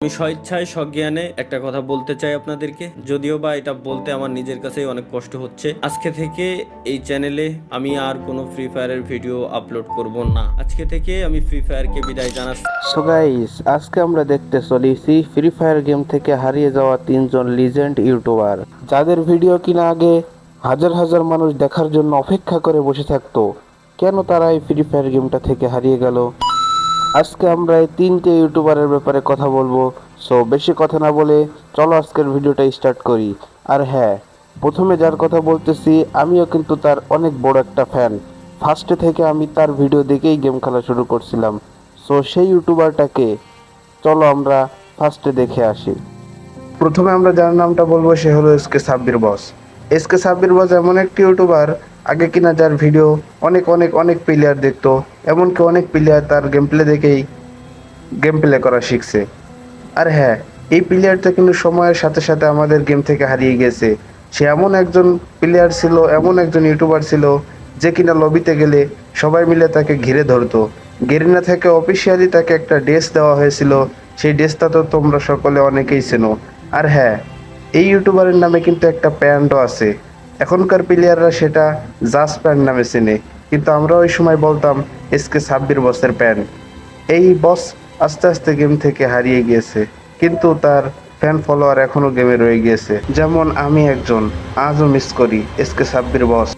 আমি স্বেচ্ছায় সজ্ঞানে একটা কথা বলতে চাই আপনাদেরকে, যদিও বা এটা বলতে আমার নিজের কাছেই অনেক কষ্ট হচ্ছে। আজকে থেকে এই চ্যানেলে আমি আর কোনো ফ্রি ফায়ারের ভিডিও আপলোড করব না। আজকে থেকে আমি ফ্রি ফায়ারকে বিদায় জানাচ্ছি। সো গাইস, আজকে আমরা দেখতে চলেছি ফ্রি ফায়ার গেম থেকে হারিয়ে যাওয়া তিনজন লিজেন্ড ইউটিউবার, যাদের ভিডিও কিনা আগে হাজার হাজার মানুষ দেখার জন্য অপেক্ষা করে বসে থাকতো। কেন তারা এই ফ্রি ফায়ার গেমটা থেকে হারিয়ে গেল? আজকে আমরা এই তিনটে ইউটিউবারের ব্যাপারে কথা বলবো। সো বেশি কথা না বলে চলো আজকের ভিডিওটা স্টার্ট করি। আর হ্যাঁ, প্রথমে যার কথা বলতেছি আমিও কিন্তু তার অনেক বড় একটা ফ্যান। ফার্স্টে থেকে আমি তার ভিডিও দেখেই গেম খেলা শুরু করছিলাম। সো সেই ইউটিউবারটাকে চলো আমরা ফার্স্টে দেখে আসি। প্রথমে আমরা যার নামটা বলবো সে হলো এসকে সাব্বির বস। এসকে সাব্বির বস এমন একটি ইউটিউবার আগে কিনা যার ভিডিও অনেক অনেক অনেক প্লেয়ার দেখতো, এমনকি অনেক প্লেয়ার তার গেম প্লে দেখেই গেম প্লে করা শিখছে। আর হ্যাঁ, এই প্লেয়ারটা কিন্তু সময়ের সাথে সাথে আমাদের গেম থেকে হারিয়ে গেছে। সে এমন একজন প্লেয়ার ছিল, এমন একজন ইউটিউবার ছিল যে কিনা লবিতে গেলে সবাই মিলে তাকে ঘিরে ধরতো। গেরিনা থেকে অফিসিয়ালি তাকে একটা ড্রেস দেওয়া হয়েছিল, সেই ড্রেসটা তো তোমরা সকলে অনেকেই চেনো। আর হ্যাঁ, এই ইউটিউবারের নামে কিন্তু একটা প্যান্টও আছে। এখনকার প্লেয়াররা সেটা জাস প্যান্ট নামে চেনে, কিন্তু আমরা ওই সময় বলতাম এসকে সাব্বির বসের প্যান্ট। এই বস আস্তে আস্তে গেম থেকে হারিয়ে গিয়েছে, কিন্তু তার ফ্যান ফলোয়ার এখনো গেমে রয়ে গিয়েছে। যেমন আমি একজন, আজও মিস করি এসকে সাব্বির বস।